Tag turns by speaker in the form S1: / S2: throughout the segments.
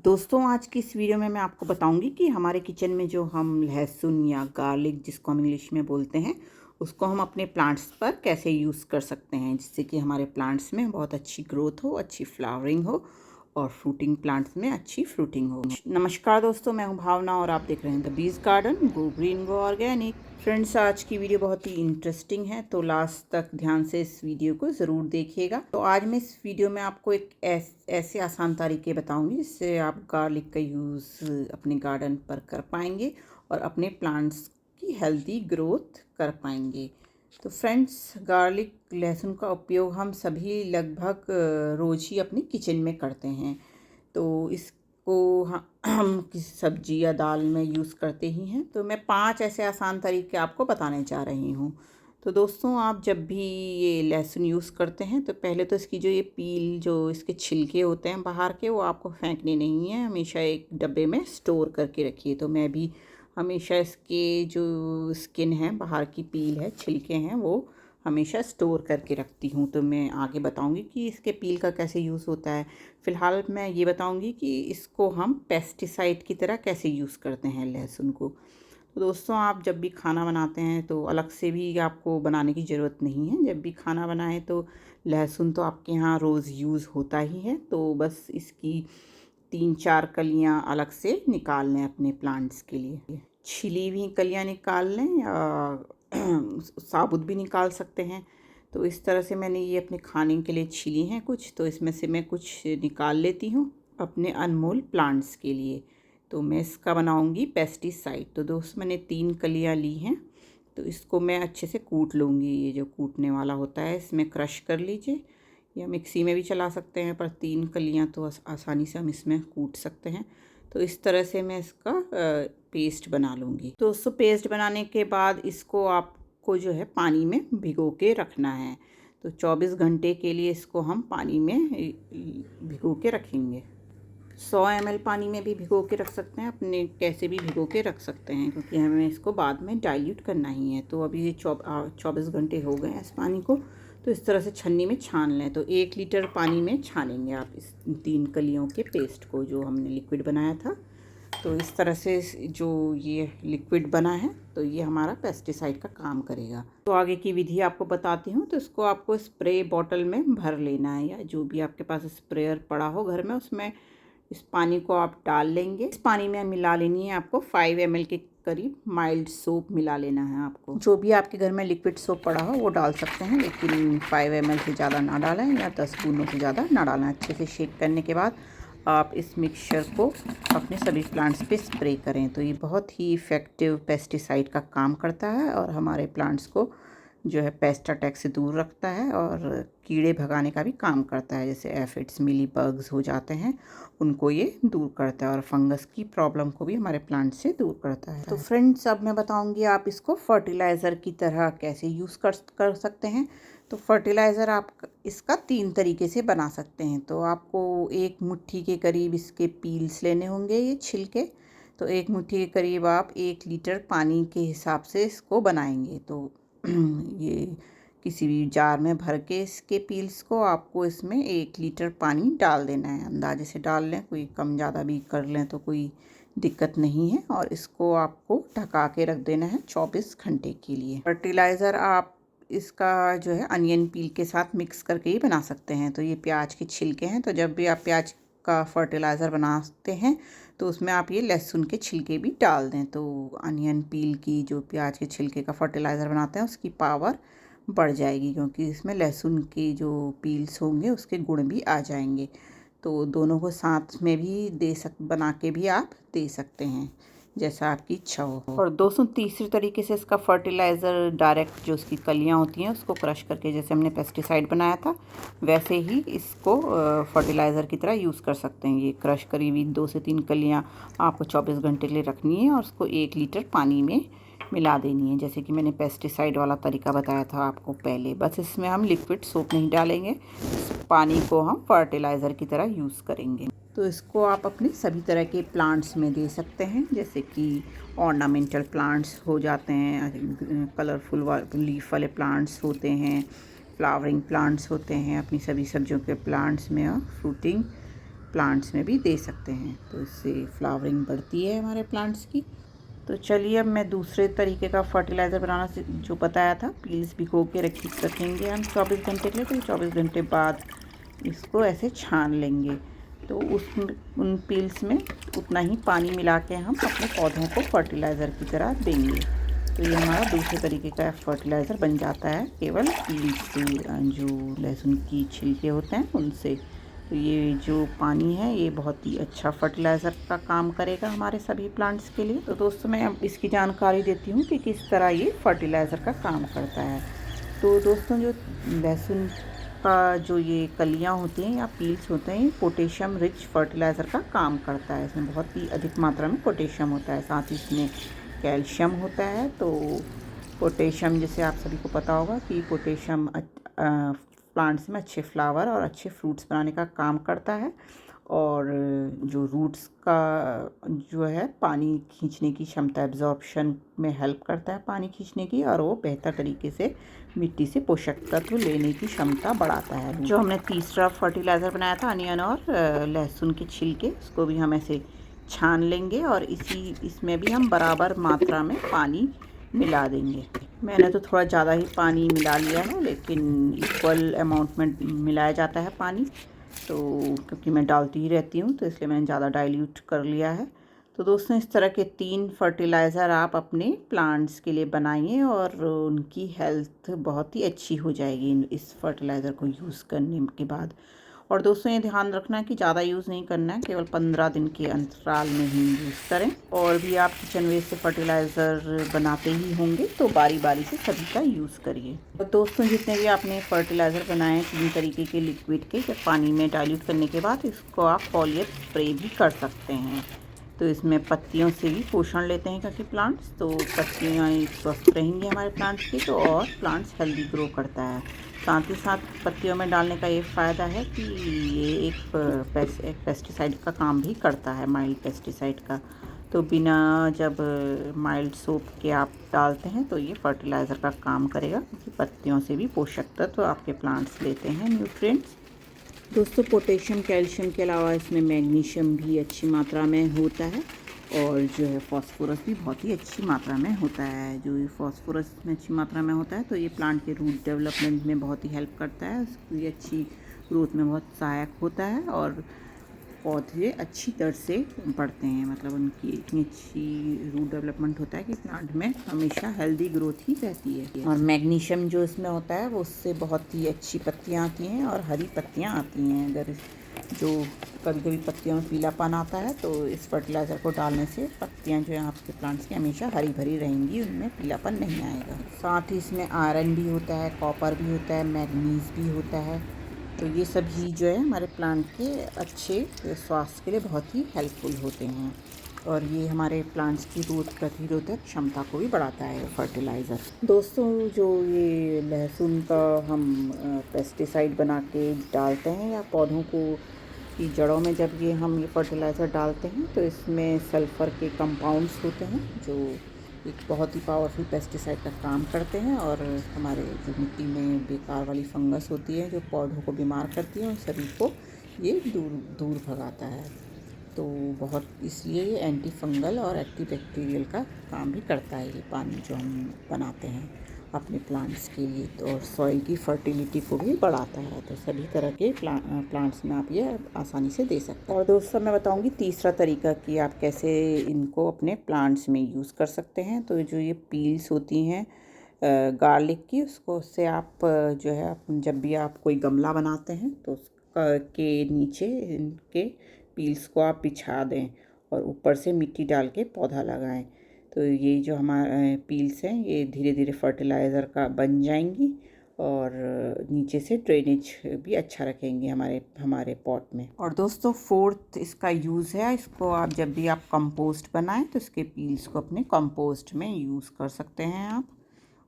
S1: दोस्तों, आज की इस वीडियो में मैं आपको बताऊंगी कि हमारे किचन में जो हम लहसुन या गार्लिक जिसको हम इंग्लिश में बोलते हैं, उसको हम अपने प्लांट्स पर कैसे यूज़ कर सकते हैं जिससे कि हमारे प्लांट्स में बहुत अच्छी ग्रोथ हो, अच्छी फ्लावरिंग हो और फ्रूटिंग प्लांट्स में अच्छी फ्रूटिंग हो। नमस्कार दोस्तों, मैं हूं भावना और आप देख रहे हैं the bees garden, go green go organic. Friends, आज की वीडियो बहुत ही इंटरेस्टिंग है, तो लास्ट तक ध्यान से इस वीडियो को ज़रूर देखिएगा। तो आज मैं इस वीडियो में आपको एक ऐसे आसान तरीके बताऊंगी जिससे आप गार्लिक का यूज़ अपने गार्डन पर कर पाएंगे और अपने प्लांट्स की हेल्दी ग्रोथ कर पाएंगे। तो फ्रेंड्स, गार्लिक लहसुन का उपयोग हम सभी लगभग रोज़ ही अपनी किचन में करते हैं। तो इसको हम किसी सब्जी या दाल में यूज़ करते ही हैं। तो मैं 5 ऐसे आसान तरीके आपको बताने जा रही हूँ। तो दोस्तों, आप जब भी ये लहसुन यूज़ करते हैं तो पहले तो इसकी जो ये पील, जो इसके छिलके होते हैं बाहर के, वो आपको फेंकने नहीं है, हमेशा एक डब्बे में स्टोर करके रखिए। तो मैं भी हमेशा इसके जो स्किन है, बाहर की पील है, छिलके हैं, वो हमेशा स्टोर करके रखती हूँ। तो मैं आगे बताऊँगी कि इसके पील का कैसे यूज़ होता है। फ़िलहाल मैं ये बताऊँगी कि इसको हम पेस्टिसाइड की तरह कैसे यूज़ करते हैं लहसुन को। तो दोस्तों, आप जब भी खाना बनाते हैं तो अलग से भी आपको बनाने की ज़रूरत नहीं है। जब भी खाना बनाएं तो लहसुन तो आपके यहाँ रोज़ यूज़ होता ही है। तो बस इसकी 3-4 कलियां अलग से निकाल लें अपने प्लांट्स के लिए। छिली हुई कलियां निकाल लें या साबुत भी निकाल सकते हैं। तो इस तरह से मैंने ये अपने खाने के लिए छिली हैं कुछ, तो इसमें से मैं कुछ निकाल लेती हूँ अपने अनमोल प्लांट्स के लिए। तो मैं इसका बनाऊंगी पेस्टिसाइड। तो दोस्त, मैंने 3 कलियां ली हैं, तो इसको मैं अच्छे से कूट लूँगी। ये जो कूटने वाला होता है इसमें क्रश कर लीजिए या मिक्सी में भी चला सकते हैं, पर 3 कलियां तो आसानी से हम इसमें कूट सकते हैं। तो इस तरह से मैं इसका पेस्ट बना लूँगी। तो उसको पेस्ट बनाने के बाद इसको आपको जो है पानी में भिगो के रखना है। तो 24 घंटे के लिए इसको हम पानी में भिगो के रखेंगे। 100 ml पानी में भी भिगो के रख सकते हैं, अपने कैसे भी भिगो के रख सकते हैं, क्योंकि हमें इसको बाद में डाइल्यूट करना ही है। तो अभी ये 24 घंटे हो गए हैं इस पानी को। तो इस तरह से छन्नी में छान लें। तो 1 लीटर पानी में छानेंगे आप इस 3 कलियों के पेस्ट को जो हमने लिक्विड बनाया था। तो इस तरह से जो ये लिक्विड बना है, तो ये हमारा पेस्टिसाइड का काम करेगा। तो आगे की विधि आपको बताती हूँ। तो इसको आपको स्प्रे बॉटल में भर लेना है, या जो भी आपके पास स्प्रेयर पड़ा हो घर में, उसमें इस पानी को आप डाल लेंगे। इस पानी में मिला लेनी है आपको 5 ml के करीब माइल्ड सोप मिला लेना है आपको। जो भी आपके घर में लिक्विड सोप पड़ा हो वो डाल सकते हैं, लेकिन 5 ml से ज़्यादा ना डालें या 10 बूंदों से ज़्यादा ना डालें। अच्छे से शेक करने के बाद आप इस मिक्सचर को अपने सभी प्लांट्स पे स्प्रे करें। तो ये बहुत ही इफ़ेक्टिव पेस्टिसाइड का काम करता है और हमारे प्लांट्स को जो है पेस्ट अटैक से दूर रखता है और कीड़े भगाने का भी काम करता है। जैसे एफिड्स, मिली बग्स हो जाते हैं, उनको ये दूर करता है और फंगस की प्रॉब्लम को भी हमारे प्लांट से दूर करता है। तो फ्रेंड्स, अब मैं बताऊंगी आप इसको फर्टिलाइज़र की तरह कैसे यूज़ कर सकते हैं। तो फर्टिलाइज़र आप इसका 3 तरीके से बना सकते हैं। तो आपको 1 मुट्ठी के करीब इसके पील्स लेने होंगे, ये छिलके। तो 1 मुट्ठी के करीब आप 1 लीटर पानी के हिसाब से इसको बनाएंगे। तो ये किसी भी जार में भर के इसके पील्स को आपको इसमें 1 लीटर पानी डाल देना है। अंदाजे से डाल लें, कोई कम ज़्यादा भी कर लें तो कोई दिक्कत नहीं है। और इसको आपको ढका के रख देना है 24 घंटे के लिए। फर्टिलाइज़र आप इसका जो है अनियन पील के साथ मिक्स करके ही बना सकते हैं। तो ये प्याज के छिलके हैं, तो जब भी आप प्याज का फर्टिलाइज़र बनाते हैं तो उसमें आप ये लहसुन के छिलके भी डाल दें। तो अनियन पील की, जो प्याज के छिलके का फर्टिलाइज़र बनाते हैं, उसकी पावर बढ़ जाएगी, क्योंकि इसमें लहसुन के जो पील्स होंगे उसके गुण भी आ जाएंगे। तो दोनों को साथ में भी बना के भी आप दे सकते हैं, जैसा आपकी इच्छा हो। और दोस्तों, तीसरी तरीके से इसका फर्टिलाइज़र डायरेक्ट जो उसकी कलियां होती हैं उसको क्रश करके, जैसे हमने पेस्टिसाइड बनाया था वैसे ही इसको फर्टिलाइज़र की तरह यूज़ कर सकते हैं। ये क्रश करी हुई 2 से 3 कलियां आपको 24 घंटे के लिए रखनी है और उसको 1 लीटर पानी में मिला देनी है, जैसे कि मैंने पेस्टिसाइड वाला तरीका बताया था आपको पहले। बस इसमें हम लिक्विड सोप नहीं डालेंगे, इस पानी को हम फर्टिलाइज़र की तरह यूज़ करेंगे। तो इसको आप अपने सभी तरह के प्लांट्स में दे सकते हैं, जैसे कि ऑर्नामेंटल प्लांट्स हो जाते हैं, कलरफुल लीफ वाले प्लांट्स होते हैं, फ्लावरिंग प्लांट्स होते हैं, अपनी सभी सब्जियों के प्लांट्स में और फ्रूटिंग प्लांट्स में भी दे सकते हैं, तो इससे फ्लावरिंग बढ़ती है हमारे प्लांट्स की। तो चलिए अब मैं दूसरे तरीके का फर्टिलाइज़र बनाना जो बताया था, पील्स भिगो के रखेंगे हम 24 घंटे के लिए। तो 24 घंटे बाद इसको ऐसे छान लेंगे, तो उन पील्स में उतना ही पानी मिला के हम अपने पौधों को फर्टिलाइज़र की तरह देंगे। तो ये हमारा दूसरे तरीके का फर्टिलाइज़र बन जाता है केवल पील्स से, जो लहसुन की छिलके होते हैं उनसे। तो ये जो पानी है ये बहुत ही अच्छा फर्टिलाइज़र का काम करेगा हमारे सभी प्लांट्स के लिए। तो दोस्तों मैं अब इसकी जानकारी देती हूँ कि किस तरह ये फर्टिलाइज़र का काम करता है। तो दोस्तों जो लहसुन का जो ये कलियाँ होती हैं या पील्स होते हैं, पोटेशियम रिच फर्टिलाइज़र का काम करता है। इसमें बहुत ही अधिक मात्रा में पोटेशियम होता है, साथ ही इसमें कैल्शियम होता है। तो पोटेशियम, जैसे आप सभी को पता होगा कि पोटेशियम प्लांट्स में अच्छे फ्लावर और अच्छे फ्रूट्स बनाने का काम करता है, और जो रूट्स का जो है पानी खींचने की क्षमता, एब्जॉर्प्शन में हेल्प करता है पानी खींचने की, और वो बेहतर तरीके से मिट्टी से पोषक तत्व लेने की क्षमता बढ़ाता है। जो हमने तीसरा फर्टिलाइज़र बनाया था अनियन और लहसुन के छिलके, उसको भी हम ऐसे छान लेंगे और इसमें भी हम बराबर मात्रा में पानी मिला देंगे। मैंने तो थोड़ा ज़्यादा ही पानी मिला लिया है, लेकिन इक्वल अमाउंट में मिलाया जाता है पानी, तो क्योंकि मैं डालती ही रहती हूँ तो इसलिए मैंने ज़्यादा डाइल्यूट कर लिया है। तो दोस्तों इस तरह के 3 फर्टिलाइज़र आप अपने प्लांट्स के लिए बनाइए और उनकी हेल्थ बहुत ही अच्छी हो जाएगी इस फर्टिलाइज़र को यूज़ करने के बाद। और दोस्तों ये ध्यान रखना है कि ज़्यादा यूज़ नहीं करना है, केवल 15 दिन के अंतराल में ही यूज़ करें। और भी आप किचन वेस्ट से फर्टिलाइज़र बनाते ही होंगे, तो बारी बारी से सभी का यूज़ करिए। और दोस्तों जितने भी आपने फर्टिलाइज़र बनाए 3 तरीके के लिक्विड के, जब पानी में डाइल्यूट करने के बाद इसको आप फॉलियर स्प्रे भी कर सकते हैं। तो इसमें पत्तियों से भी पोषण लेते हैं क्योंकि प्लांट्स, तो पत्तियाँ स्वस्थ रहेंगी हमारे प्लांट्स की, तो और प्लांट्स हेल्दी ग्रो करता है। साथ ही साथ पत्तियों में डालने का ये फ़ायदा है कि ये एक पेस्टिसाइड का काम भी करता है, माइल्ड पेस्टिसाइड का। तो बिना जब माइल्ड सोप के आप डालते हैं तो ये फर्टिलाइज़र का काम करेगा, क्योंकि पत्तियों से भी पोषक तत्व आपके प्लांट्स लेते हैं, न्यूट्रिएंट्स। दोस्तों पोटेशियम कैल्शियम के अलावा इसमें मैग्नीशियम भी अच्छी मात्रा में होता है, और जो है फास्फोरस भी बहुत ही अच्छी मात्रा में होता है। जो ये फास्फोरस में अच्छी मात्रा में होता है तो ये प्लांट के रूट डेवलपमेंट में बहुत ही हेल्प करता है, उसकी अच्छी ग्रोथ में बहुत सहायक होता है, और पौधे अच्छी तरह से बढ़ते हैं। मतलब उनकी इतनी अच्छी रूट डेवलपमेंट होता है कि प्लांट में हमेशा हेल्दी ग्रोथ ही रहती है। और मैग्नीशियम जो इसमें होता है वो उससे बहुत ही अच्छी पत्तियाँ आती हैं और हरी पत्तियाँ आती हैं। अगर जो कभी कभी पत्तियों में पीलापन आता है तो इस फर्टिलाइज़र को डालने से पत्तियाँ जो है आपके प्लांट्स की हमेशा हरी भरी रहेंगी, उनमें पीलापन नहीं आएगा। साथ ही इसमें आयरन भी होता है, कॉपर भी होता है, मैग्नीज भी होता है। तो ये सभी जो है हमारे प्लांट के अच्छे स्वास्थ्य के लिए बहुत ही हेल्पफुल होते हैं, और ये हमारे प्लांट्स की रोग प्रतिरोधक क्षमता को भी बढ़ाता है फर्टिलाइज़र। दोस्तों जो ये लहसुन का हम पेस्टिसाइड बना के डालते हैं या पौधों को की जड़ों में, जब हम ये फर्टिलाइज़र डालते हैं तो इसमें सल्फ़र के कंपाउंड्स होते हैं जो एक बहुत ही पावरफुल पेस्टिसाइड का काम करते हैं, और हमारे जो मिट्टी में बेकार वाली फंगस होती है जो पौधों को बीमार करती है, उन सभी को ये दूर भगाता है। तो बहुत इसलिए ये एंटी फंगल और एंटी बैक्टीरियल का काम भी करता है, ये पानी जो हम बनाते हैं अपने प्लांट्स के लिए। तो और सॉइल की फर्टिलिटी को भी बढ़ाता है। तो सभी तरह के प्लांट्स में आप ये आसानी से दे सकते हैं। और दोस्तों मैं बताऊंगी तीसरा तरीका कि आप कैसे इनको अपने प्लांट्स में यूज़ कर सकते हैं। तो जो ये पील्स होती हैं गार्लिक की, उससे आप जो है जब भी आप कोई गमला बनाते हैं तो उसका के नीचे इनके पील्स को आप बिछा दें और ऊपर से मिट्टी डाल के पौधा लगाएं। तो ये जो हमारे पील्स हैं ये धीरे धीरे फर्टिलाइज़र का बन जाएंगी, और नीचे से ड्रेनेज भी अच्छा रखेंगे हमारे पॉट में। और दोस्तों फोर्थ इसका यूज़ है, इसको आप जब भी आप कंपोस्ट बनाएं तो इसके पील्स को अपने कंपोस्ट में यूज़ कर सकते हैं आप,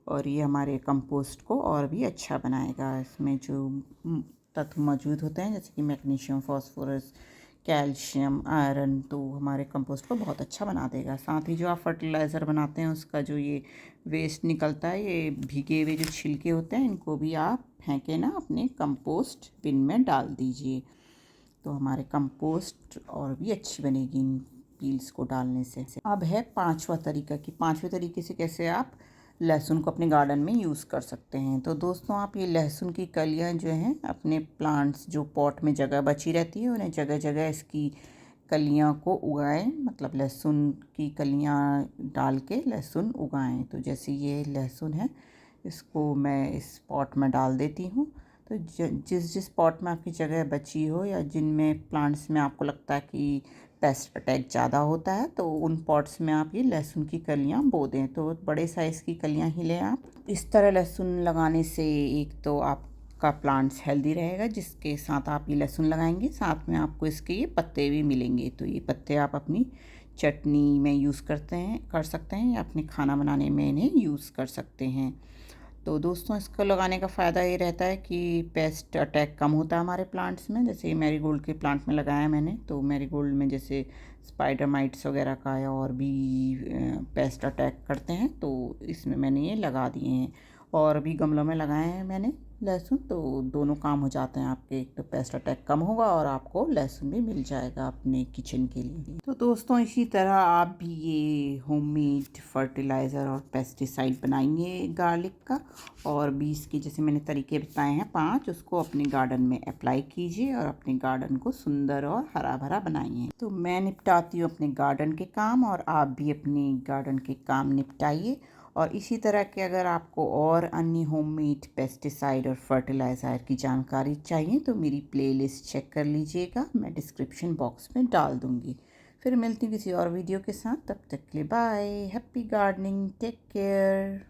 S1: और ये हमारे कंपोस्ट को और भी अच्छा बनाएगा। इसमें जो तत्व मौजूद होते हैं जैसे कि मैग्नीशियम, फास्फोरस, कैल्शियम, आयरन, तो हमारे कंपोस्ट को बहुत अच्छा बना देगा। साथ ही जो आप फर्टिलाइज़र बनाते हैं उसका जो ये वेस्ट निकलता है, ये भीगे हुए जो छिलके होते हैं, इनको भी आप फेंके ना अपने कंपोस्ट बिन में डाल दीजिए। तो हमारे कंपोस्ट और भी अच्छी बनेगी इन पील्स को डालने से। अब है पांचवा तरीका कि पांचवें तरीके से कैसे आप लहसुन को अपने गार्डन में यूज़ कर सकते हैं। तो दोस्तों आप ये लहसुन की कलियां जो हैं अपने प्लांट्स जो पॉट में जगह बची रहती है उन्हें जगह जगह इसकी कलियां को उगाएं, मतलब लहसुन की कलियां डाल के लहसुन उगाएं। तो जैसे ये लहसुन है इसको मैं इस पॉट में डाल देती हूँ। तो जिस जिस पॉट में आपकी जगह बची हो या जिनमें प्लांट्स में आपको लगता है कि पेस्ट अटैक ज़्यादा होता है तो उन पॉट्स में आप ये लहसुन की कलियां बो दें। तो बड़े साइज़ की कलियां ही लें आप। इस तरह लहसुन लगाने से एक तो आपका प्लांट्स हेल्दी रहेगा, जिसके साथ आप ये लहसुन लगाएंगे साथ में आपको इसके ये पत्ते भी मिलेंगे। तो ये पत्ते आप अपनी चटनी में यूज़ कर सकते हैं या अपने खाना बनाने में इन्हें यूज़ कर सकते हैं। तो दोस्तों इसको लगाने का फ़ायदा ये रहता है कि पेस्ट अटैक कम होता है हमारे प्लांट्स में। जैसे मैरीगोल्ड के प्लांट में लगाया है मैंने, तो मैरीगोल्ड में जैसे स्पाइडर माइट्स वगैरह का या और भी पेस्ट अटैक करते हैं, तो इसमें मैंने ये लगा दिए हैं। और भी गमलों में लगाए हैं मैंने लहसुन, तो दोनों काम हो जाते हैं आपके। एक तो पेस्ट अटैक कम होगा और आपको लहसुन भी मिल जाएगा अपने किचन के लिए। तो दोस्तों इसी तरह आप भी ये होममेड फर्टिलाइज़र और पेस्टिसाइड बनाएंगे गार्लिक का, और 20 के जैसे मैंने तरीके बताए हैं 5, उसको अपने गार्डन में अप्लाई कीजिए और अपने गार्डन को सुंदर और हरा भरा बनाइए। तो मैं निपटाती हूँ अपने गार्डन के काम और आप भी अपने गार्डन के काम निपटाइए। और इसी तरह के अगर आपको और अन्य होममेड पेस्टिसाइड और फर्टिलाइज़र की जानकारी चाहिए तो मेरी प्लेलिस्ट चेक कर लीजिएगा, मैं डिस्क्रिप्शन बॉक्स में डाल दूँगी। फिर मिलती हूँ किसी और वीडियो के साथ, तब तक के लिए bye, happy gardening, take care.